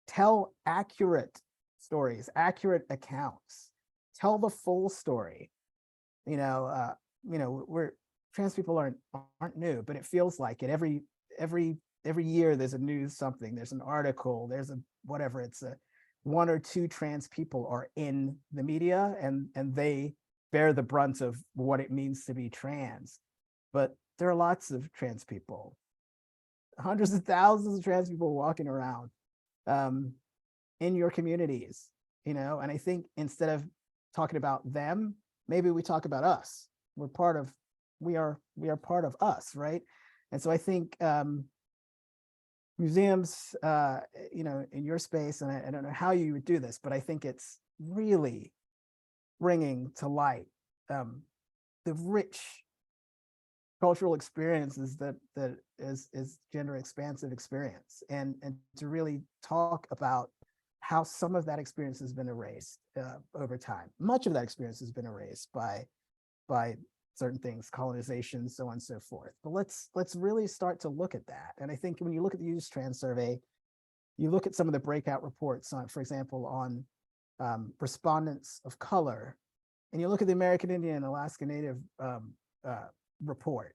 Tell accurate stories, accurate accounts. Tell the full story. We're trans people aren't new, but it feels like it every year there's a news something, there's an article, there's a whatever, it's a one or two trans people are in the media, and they bear the brunt of what it means to be trans. But there are lots of trans people, hundreds of thousands of trans people walking around in your communities, and I think instead of talking about them, maybe we talk about us. We are part of us, right? And so I think museums, in your space, and I don't know how you would do this, but I think it's really bringing to light the rich cultural experiences that is gender expansive experience, and to really talk about how some of that experience has been erased over time. Much of that experience has been erased by certain things, colonization, so on and so forth. But let's really start to look at that. And I think when you look at the Use Trans survey, you look at some of the breakout reports on, for example, on respondents of color, and you look at the American Indian and Alaska Native report,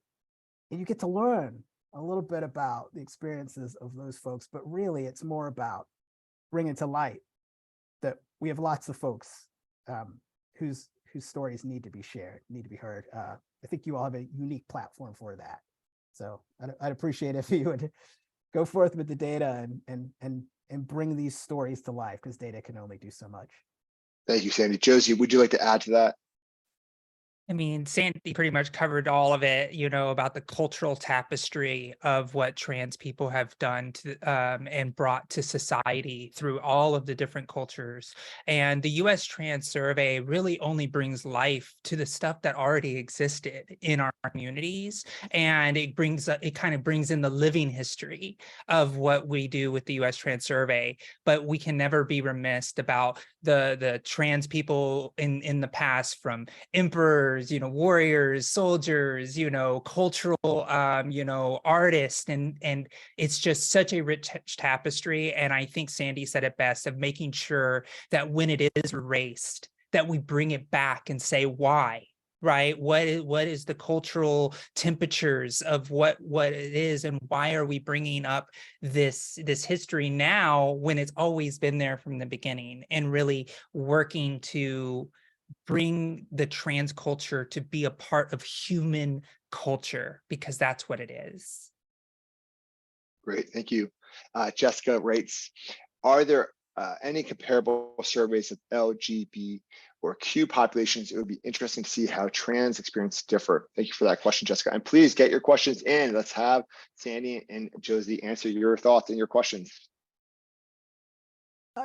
and you get to learn a little bit about the experiences of those folks. But really, it's more about bringing to light that we have lots of folks whose stories need to be shared, need to be heard. I think you all have a unique platform for that. So I'd appreciate if you would go forth with the data and bring these stories to life, because data can only do so much. Thank you, Sandy. Josie, would you like to add to that? I mean, Sandy pretty much covered all of it, about the cultural tapestry of what trans people have done to and brought to society through all of the different cultures. And the US Trans Survey really only brings life to the stuff that already existed in our communities. And it kind of brings in the living history of what we do with the US Trans Survey. But we can never be remiss about the trans people in the past, from emperors, warriors, soldiers, cultural, artists, and it's just such a rich tapestry. And I think Sandy said it best, of making sure that when it is erased, that we bring it back and say why. Right? What is the cultural temperatures of what it is, and why are we bringing up this history now when it's always been there from the beginning, and really working to bring the trans culture to be a part of human culture, because that's what it is. Great, thank you. Jessica writes, are there any comparable surveys of LGBT or Q populations? It would be interesting to see how trans experiences differ. Thank you for that question, Jessica. And please get your questions in. Let's have Sandy and Josie answer your thoughts and your questions.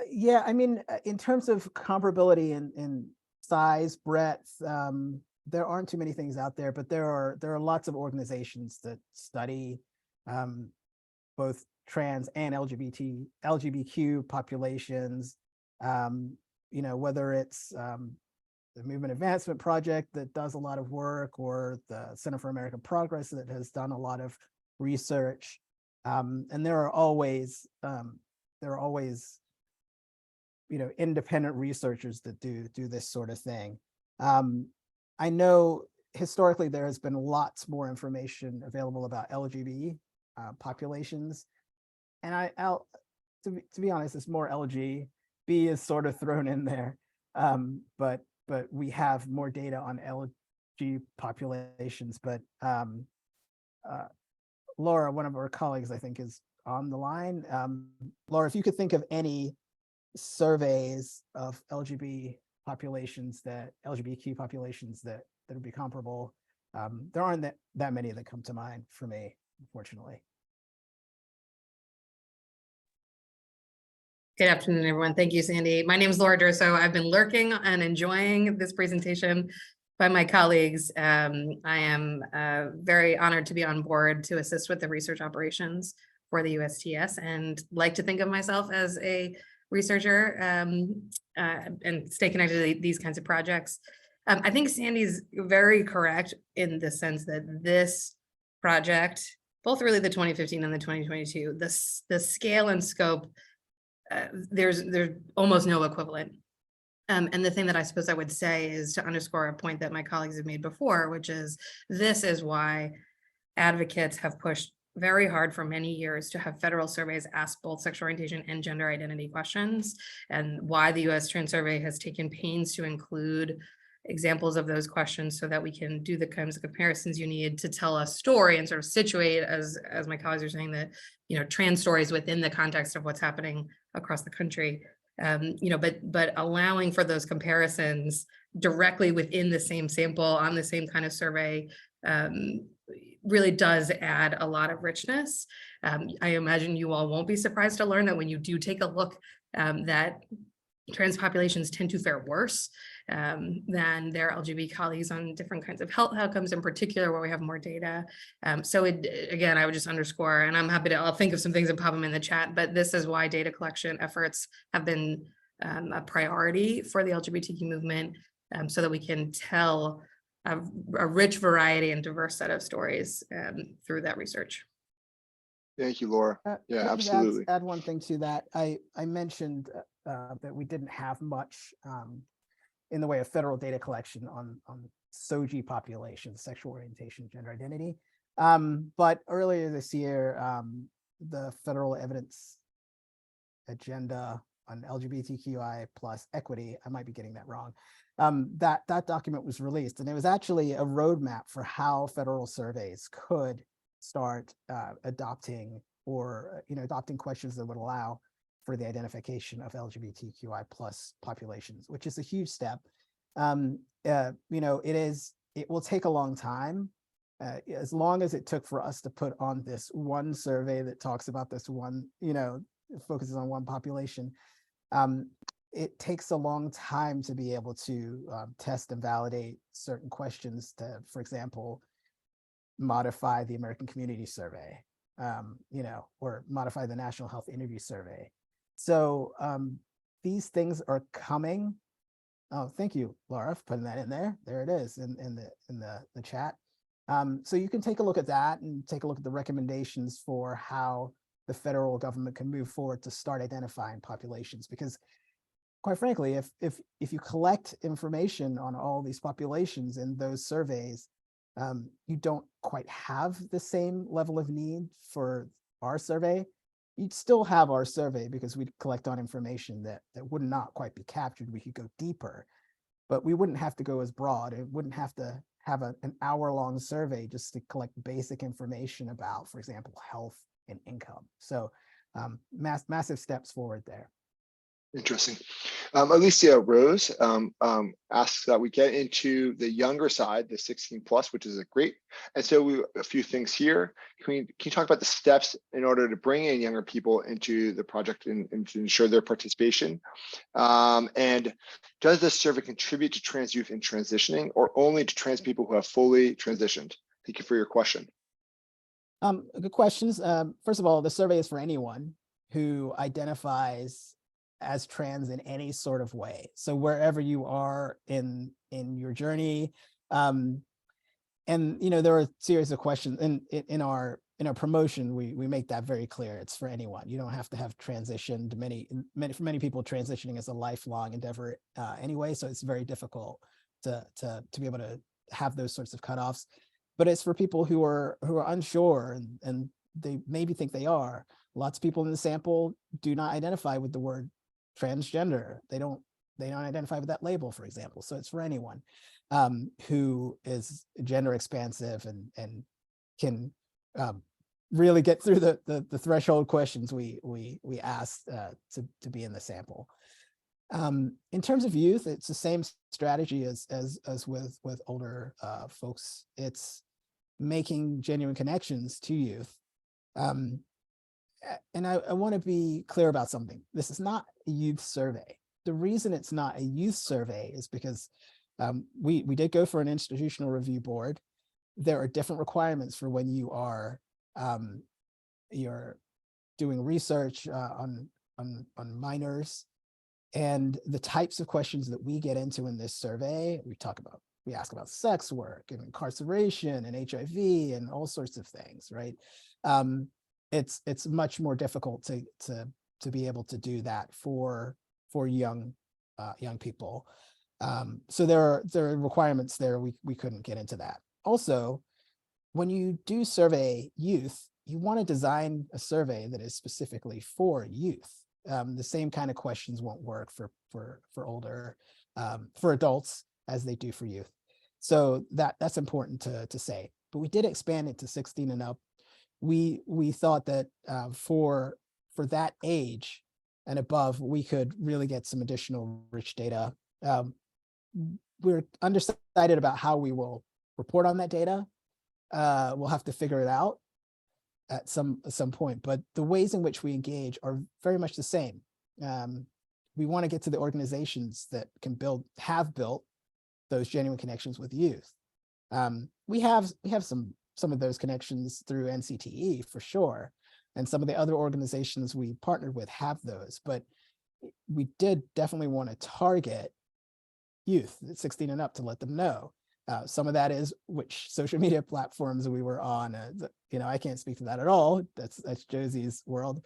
Yeah, I mean, in terms of comparability in size, breadth, there aren't too many things out there, but there are lots of organizations that study both trans and LGBTQ populations. Whether it's the Movement Advancement Project that does a lot of work, or the Center for American Progress that has done a lot of research, and there are always independent researchers that do this sort of thing. I know historically there has been lots more information available about LGBT populations, and to be honest, it's more LG. B is sort of thrown in there, but we have more data on LG populations. But Laura, one of our colleagues, I think, is on the line. Laura, if you could think of any surveys of LGBTQ populations that would be comparable. There aren't that many that come to mind for me, unfortunately. Good afternoon, everyone. Thank you, Sandy. My name is Laura Durso. I've been lurking and enjoying this presentation by my colleagues. I am very honored to be on board to assist with the research operations for the USTS, and like to think of myself as a researcher and stay connected to these kinds of projects. I think Sandy's very correct in the sense that this project, both really the 2015 and the 2022, the scale and scope, there's almost no equivalent. And the thing that I suppose I would say is to underscore a point that my colleagues have made before, which is this is why advocates have pushed very hard for many years to have federal surveys ask both sexual orientation and gender identity questions, and why the US Trans Survey has taken pains to include examples of those questions so that we can do the kinds of comparisons you need to tell a story and sort of situate, as my colleagues are saying, that trans stories within the context of what's happening across the country. But allowing for those comparisons directly within the same sample on the same kind of survey really does add a lot of richness. I imagine you all won't be surprised to learn that when you do take a look, that trans populations tend to fare worse than their LGBT colleagues on different kinds of health outcomes, in particular where we have more data. So again, I would just underscore, and I'm happy to, I'll think of some things and pop them in the chat, but this is why data collection efforts have been a priority for the LGBTQ movement, so that we can tell a rich variety and diverse set of stories through that research. Thank you, Laura. Yeah, absolutely. Add one thing to that. I mentioned that we didn't have much in the way of federal data collection on SOGI populations, sexual orientation, gender identity. But earlier this year, the federal evidence agenda on LGBTQI plus equity, I might be getting that wrong, that document was released, and it was actually a roadmap for how federal surveys could start adopting questions that would allow for the identification of LGBTQI plus populations, which is a huge step. It it will take a long time. As long as it took for us to put on this one survey that talks about this one, focuses on one population, it takes a long time to be able to test and validate certain questions to, for example, modify the American Community Survey, or modify the National Health Interview Survey. So these things are coming. Oh, thank you, Laura, for putting that in there. There it is in the chat. So you can take a look at that and take a look at the recommendations for how the federal government can move forward to start identifying populations. Because quite frankly, if you collect information on all these populations in those surveys, you don't quite have the same level of need for our survey. You'd still have our survey because we'd collect on information that would not quite be captured. We could go deeper, but we wouldn't have to go as broad. It wouldn't have to have an hour-long survey just to collect basic information about, for example, health and income. So massive steps forward there. Interesting. Alicia Rose asks that we get into the younger side, the 16 plus, which is a great. And so a few things here. Can you talk about the steps in order to bring in younger people into the project and to ensure their participation? And does this survey contribute to trans youth in transitioning, or only to trans people who have fully transitioned? Thank you for your question. Good questions. First of all, the survey is for anyone who identifies as trans in any sort of way. So wherever you are in your journey, and there are a series of questions in our promotion. We make that very clear. It's for anyone. You don't have to have transitioned. For many people, transitioning is a lifelong endeavor anyway. So it's very difficult to be able to have those sorts of cutoffs. But it's for people who are unsure and they maybe think they are. Lots of people in the sample do not identify with the word transgender. They don't identify with that label, for example. So it's for anyone who is gender expansive and can really get through the threshold questions we asked to be in the sample. In terms of youth, it's the same strategy as with older folks. It's making genuine connections to youth. And I want to be clear about something. This is not a youth survey. The reason it's not a youth survey is because we did go for an institutional review board. There are different requirements for when you are you're doing research on minors, and the types of questions that we get into in this survey. We ask about sex work and incarceration and HIV and all sorts of things, right? It's much more difficult to be able to do that for young people. So there are requirements there. We couldn't get into that. Also, when you do survey youth, you want to design a survey that is specifically for youth. The same kind of questions won't work for older, for adults as they do for youth. So that's important to say. But we did expand it to 16 and up. We thought that for that age and above, we could really get some additional rich data. We're undecided about how we will report on that data. We'll have to figure it out at some point, but the ways in which we engage are very much the same. We want to get to the organizations that have built those genuine connections with youth. We have some of those connections through NCTE for sure, and some of the other organizations we partnered with have those, but we did definitely want to target youth at 16 and up to let them know. Some of that is which social media platforms we were on. I can't speak to that at all. That's Josie's world.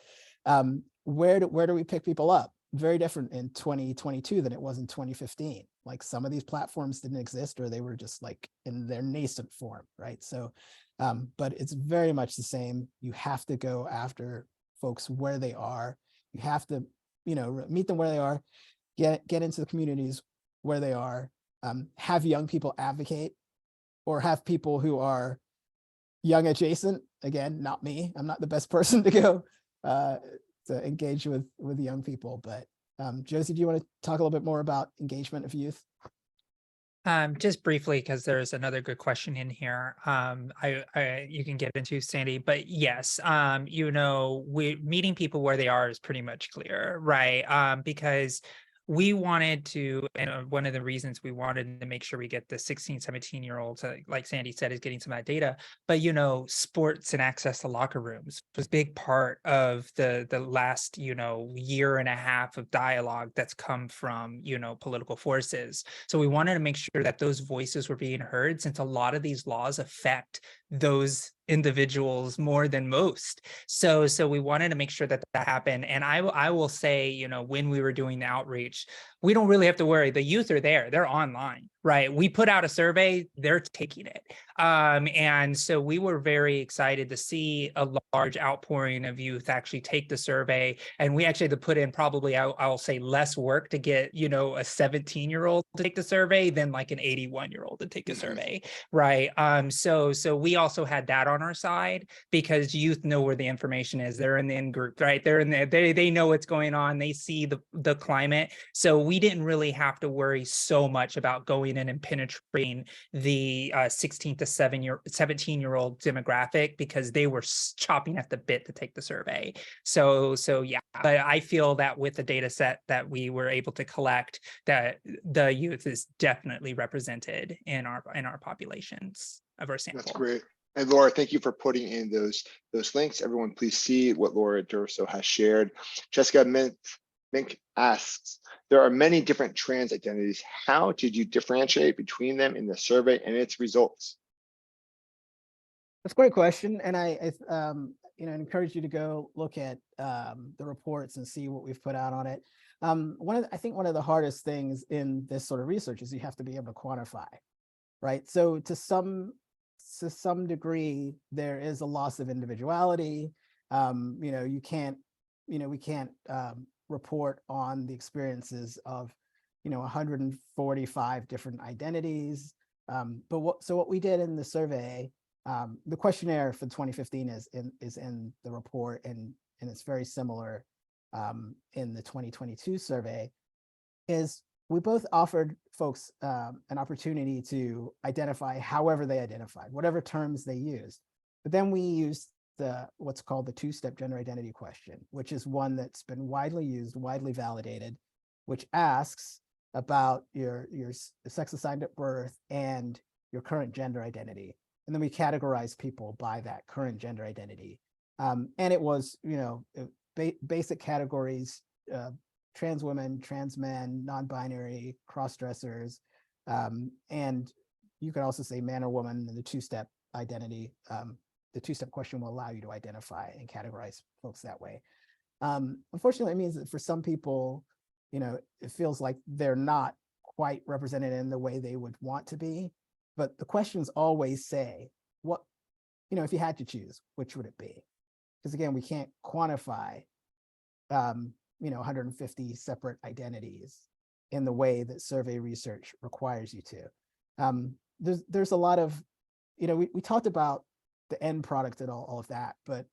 Where do we pick people up? Very different in 2022 than it was in 2015. Like some of these platforms didn't exist, or they were just like in their nascent form, right? So, but it's very much the same. You have to go after folks where they are. You have to, meet them where they are, get into the communities where they are, have young people advocate, or have people who are young adjacent. Again, not me. I'm not the best person to go to engage with young people. But Josie, do you want to talk a little bit more about engagement of youth? Just briefly, because there's another good question in here. You can get into, Sandy, but yes, we meeting people where they are is pretty much clear, right? Because we wanted to, and one of the reasons we wanted to make sure we get the 16, 17-year-olds, like Sandy said, is getting some of that data. But sports and access to locker rooms was a big part of the last year and a half of dialogue that's come from political forces. So we wanted to make sure that those voices were being heard, since a lot of these laws affect those individuals more than most. So we wanted to make sure that happened. And I will say, when we were doing the outreach, we don't really have to worry. The youth are there, they're online, right? We put out a survey, they're taking it. And so we were very excited to see a large outpouring of youth actually take the survey. And we actually had to put in probably, I'll say, less work to get, a 17-year-old to take the survey than like an 81-year-old to take a survey, right? So we also had that on our side, because youth know where the information is. They're in the in-group, right? They're in there, they know what's going on. They see the climate. So we didn't really have to worry so much about going in and penetrating the 16 to 17-year-old demographic, because they were chopping at the bit to take the survey. So yeah, but I feel that with the data set that we were able to collect, that the youth is definitely represented in our populations of our sample. That's great. And Laura, thank you for putting in those links. Everyone, please see what Laura Durso has shared. Jessica Mink asks, there are many different trans identities. How did you differentiate between them in the survey and its results? That's a great question. And I encourage you to go look at the reports and see what we've put out on it. I think one of the hardest things in this sort of research is you have to be able to quantify, right? So to some degree, there is a loss of individuality. We can't report on the experiences of 145 different identities. But what we did in the survey, the questionnaire for 2015 is in the report, and it's very similar in the 2022 survey, is we both offered folks an opportunity to identify however they identified, whatever terms they used. But then we used what's called the two-step gender identity question, which is one that's been widely used, widely validated, which asks about your sex assigned at birth and your current gender identity. And then we categorize people by that current gender identity. And it was, basic categories, trans women, trans men, non-binary, cross-dressers, and you could also say man or woman in the two-step identity. The two-step question will allow you to identify and categorize folks that way. Unfortunately, it means that for some people, it feels like they're not quite represented in the way they would want to be. But the questions always say, what, if you had to choose, which would it be? Because again, we can't quantify 150 separate identities in the way that survey research requires you to. There's a lot of, we talked about the end product and all of that, but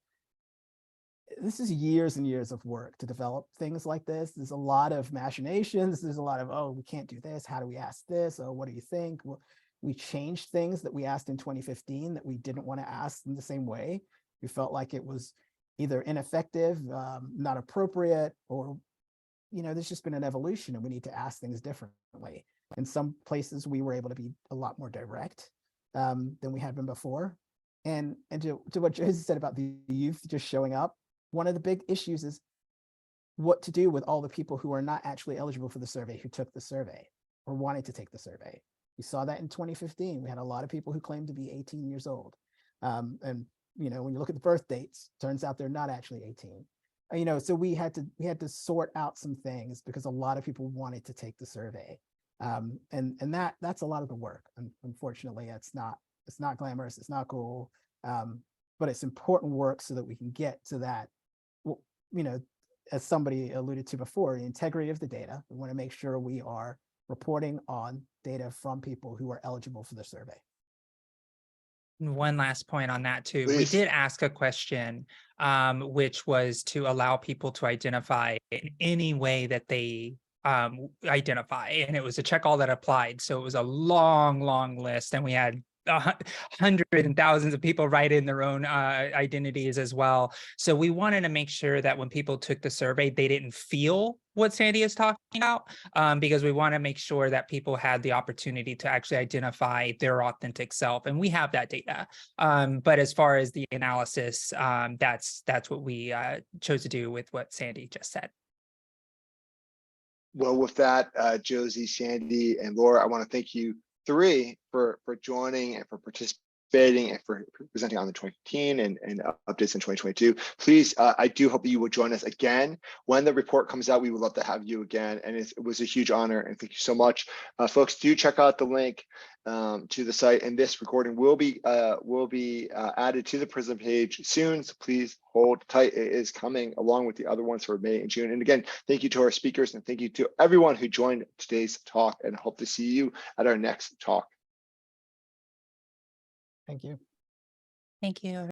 this is years and years of work to develop things like this. There's a lot of machinations. There's a lot of, oh, we can't do this. How do we ask this? Oh, what do you think? Well, we changed things that we asked in 2015 that we didn't want to ask in the same way. We felt like it was either ineffective, not appropriate, or, there's just been an evolution and we need to ask things differently. In some places, we were able to be a lot more direct than we had been before. And to what Josie said about the youth just showing up, one of the big issues is what to do with all the people who are not actually eligible for the survey, who took the survey or wanted to take the survey. We saw that in 2015. We had a lot of people who claimed to be 18 years old. And when you look at the birth dates, turns out they're not actually 18. So we had to sort out some things because a lot of people wanted to take the survey. And that's a lot of the work. Unfortunately, it's not glamorous, it's not cool, but it's important work so that we can get to that, as somebody alluded to before, the integrity of the data. We want to make sure we are reporting on data from people who are eligible for the survey. One last point on that too. Please. We did ask a question, which was to allow people to identify in any way that they identify, and it was a check all that applied. So it was a long list, and we had hundreds and thousands of people write in their own identities as well. So we wanted to make sure that when people took the survey, they didn't feel what Sandy is talking about, because we want to make sure that people had the opportunity to actually identify their authentic self, and we have that data. But as far as the analysis, that's what we chose to do with what Sandy just said. Well, with that, Josie, Sandy, and Laura, I want to thank you three for joining and for participating and for presenting on the 2015 and updates in 2022. Please, I do hope that you will join us again when the report comes out. We would love to have you again, and it was a huge honor, and thank you so much. Folks, do check out the link to the site, and this recording will be added to the Prism page soon, so please hold tight. It is coming along with the other ones for May and June. And again, thank you to our speakers, and thank you to everyone who joined today's talk, and hope to see you at our next talk. Thank you. Thank you.